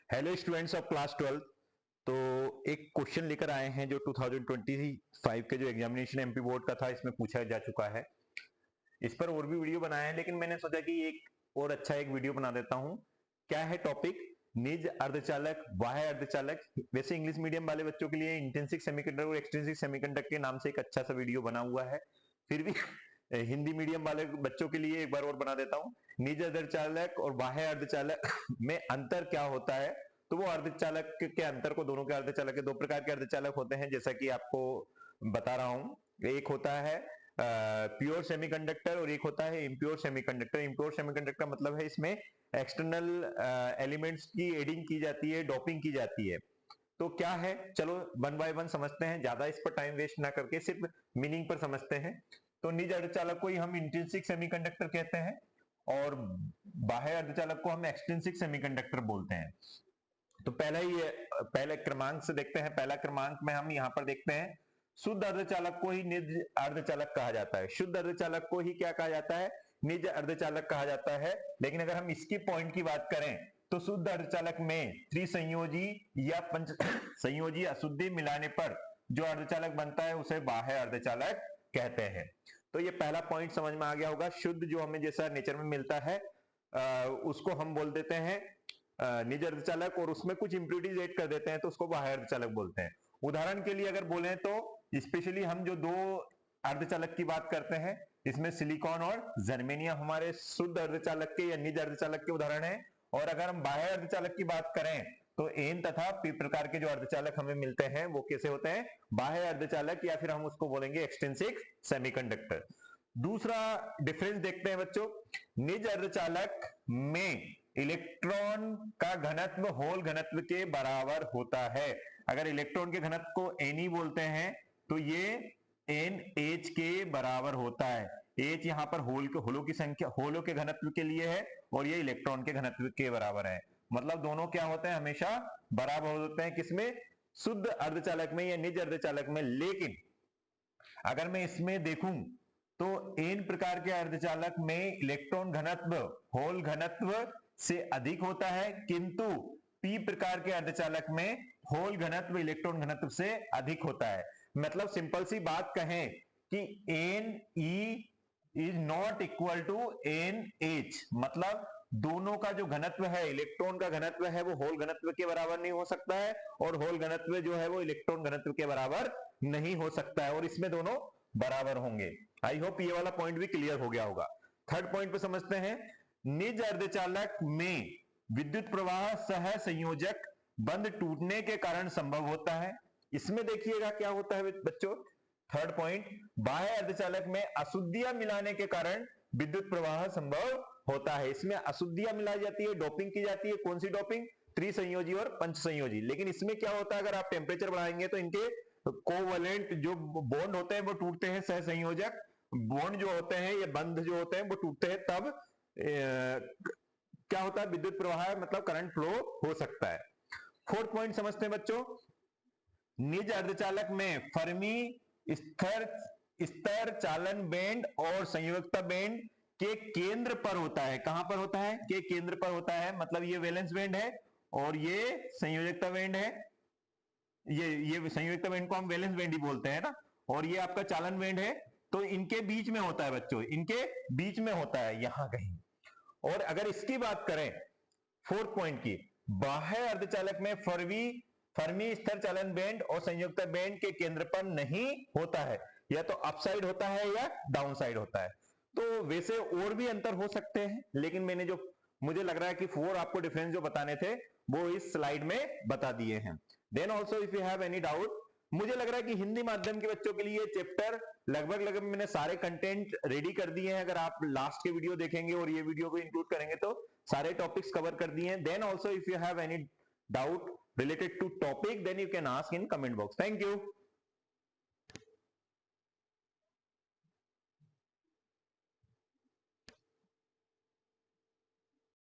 Hello students of class 12। तो एक question लेकर आए हैं जो 2025 के जो एग्जामिनेशन एमपी बोर्ड का था, इसमें पूछा जा चुका है। इस पर और भी वीडियो बनाए हैं, लेकिन मैंने सोचा कि एक और अच्छा एक वीडियो बना देता हूं। क्या है टॉपिक? निज अर्धचालक, बाह्य अर्धचालक। वैसे इंग्लिश मीडियम वाले बच्चों के लिए इंट्रिंसिक सेमीकंडक्टर और एक्सट्रिंसिक सेमीकंडक्टर के नाम से एक अच्छा सा वीडियो बना हुआ है। फिर भी हिंदी मीडियम वाले बच्चों के लिए एक बार और बना देता हूं। निज अर्धचालक और बाह्य अर्धचालक में अंतर क्या होता है? तो वो अर्धचालक के अंतर को, दोनों के अर्धचालक के दो प्रकार के अर्धचालक होते हैं, जैसा कि आपको बता रहा हूं। एक होता है प्योर सेमीकंडक्टर और एक होता है इम्प्योर सेमीकंडक्टर। इम्प्योर सेमीकंडक्टर मतलब है इसमें एक्सटर्नल एलिमेंट्स की एडिंग की जाती है, डोपिंग की जाती है। तो क्या है, चलो वन बाय वन समझते हैं, ज्यादा इस पर टाइम वेस्ट ना करके सिर्फ मीनिंग पर समझते हैं। तो निज अर्धचालक को ही हम इंट्रिंसिक सेमीकंडक्टर कहते हैं और बाह्य अर्धचालक को हम एक्सट्रिंसिक सेमीकंडक्टर बोलते हैं। तो पहले क्रमांक से देखते हैं। पहला क्रमांक में हम यहां पर देखते हैं, शुद्ध अर्धचालक को ही निज अर्धचालक कहा जाता है। शुद्ध अर्धचालक को ही क्या कहा जाता है? निज अर्धचालक कहा जाता है। लेकिन अगर हम इसकी पॉइंट की बात करें तो शुद्ध अर्धचालक में त्रिसंयोजी या पंच संयोजी अशुद्धि मिलाने पर जो अर्धचालक बनता है उसे बाह्य अर्धचालक कहते हैं। तो ये पहला पॉइंट समझ में आ गया होगा। शुद्ध जो हमें जैसा नेचर में मिलता है उसको हम बोल देते हैं निज अर्धचालक, और उसमें कुछ इंप्यूरिटीज ऐड कर देते हैं तो उसको बाह्य अर्धचालक बोलते हैं। उदाहरण के लिए अगर बोले तो स्पेशली हम जो दो अर्धचालक की बात करते हैं, इसमें सिलिकॉन और जर्मेनियम हमारे शुद्ध अर्धचालक के या निज अर्धचालक के उदाहरण हैं। और अगर हम बाह्य अर्धचालक की बात करें तो एन तथा पी प्रकार के जो अर्धचालक हमें मिलते हैं वो कैसे होते हैं? बाह्य अर्धचालक, या फिर हम उसको बोलेंगे एक्सट्रिंसिक सेमीकंडक्टर। दूसरा डिफरेंस देखते हैं बच्चों। निज अर्धचालक में इलेक्ट्रॉन का घनत्व होल घनत्व के बराबर होता है। अगर इलेक्ट्रॉन के घनत्व को एन बोलते हैं तो ये एन एच के बराबर होता है। एच यहां पर होलों की संख्या, होलों के घनत्व के लिए है, और ये इलेक्ट्रॉन के घनत्व के बराबर है। मतलब दोनों क्या होते हैं? हमेशा बराबर होते हैं। किसमें? शुद्ध अर्धचालक में या निज अर्धचालक में। लेकिन अगर मैं इसमें देखूं तो एन प्रकार के अर्धचालक में इलेक्ट्रॉन घनत्व होल घनत्व से अधिक होता है, किंतु पी प्रकार के अर्धचालक में होल घनत्व इलेक्ट्रॉन घनत्व से अधिक होता है। मतलब सिंपल सी बात कहें कि N E is not equal to N H. मतलब दोनों का जो घनत्व है, इलेक्ट्रॉन का घनत्व है, वो होल घनत्व के बराबर नहीं हो सकता है, और होल घनत्व जो है वो इलेक्ट्रॉन घनत्व के बराबर नहीं हो सकता है, और इसमें दोनों बराबर होंगे। आई होप ये वाला पॉइंट भी क्लियर हो गया होगा। थर्ड पॉइंट पे समझते हैं। निज अर्धचालक में विद्युत प्रवाह सह संयोजक बंध टूटने के कारण संभव होता है। इसमें देखिएगा क्या होता है बच्चों। थर्ड पॉइंट, बाह्य अर्धचालक में अशुद्धियां मिलाने के कारण विद्युत प्रवाह संभव होता है। इसमें अशुद्धियां मिलाई जाती है, डोपिंग की जाती है। कौन सी डोपिंग? त्रिसंयोजी और पंच संयोजी। लेकिन इसमें क्या होता है, अगर आप टेम्परेचर बढ़ाएंगे तो इनके कोवलेंट जो बॉन्ड होते हैं वो टूटते हैं, सहसंयोजक बॉन्ड जो होते हैं, ये बंध जो होते हैं वो टूटते हैं, तब क्या होता है? विद्युत प्रवाह मतलब करंट फ्लो हो सकता है। फोर्थ पॉइंट समझते हैं बच्चों। निज अर्धचालक में फर्मी स्तर स्तर चालन बैंड और संयोजकता बैंड के केंद्र पर होता है। कहां पर होता है? के केंद्र पर होता है। मतलब ये वैलेंस बैंड है और ये संयोजकता बैंड है। ये संयोजकता बैंड को हम वैलेंस बैंड ही बोलते हैं ना, और ये आपका चालन बैंड है। तो इनके बीच में होता है बच्चों, इनके बीच में होता है यहां कहीं। और अगर इसकी बात करें फोर्थ पॉइंट की, बाह्य अर्धचालक में फर्मी स्तर चालन बैंड और संयुक्त बैंड के केंद्र पर नहीं होता है, या तो अपसाइड होता है या डाउन साइड होता है। तो वैसे और भी अंतर हो सकते हैं, लेकिन मैंने जो मुझे लग रहा है कि फोर आपको डिफरेंस जो बताने थे वो इस स्लाइड में बता दिए हैं। Then also if you have any doubt, मुझे लग रहा है कि हिंदी माध्यम के बच्चों के लिए चैप्टर लगभग मैंने सारे कंटेंट रेडी कर दिए हैं। अगर आप लास्ट के वीडियो देखेंगे और ये वीडियो को इंक्लूड करेंगे तो सारे टॉपिक्स कवर कर दिए हैं। Then also if you have any doubt related to topic then you can ask in comment box. Thank you.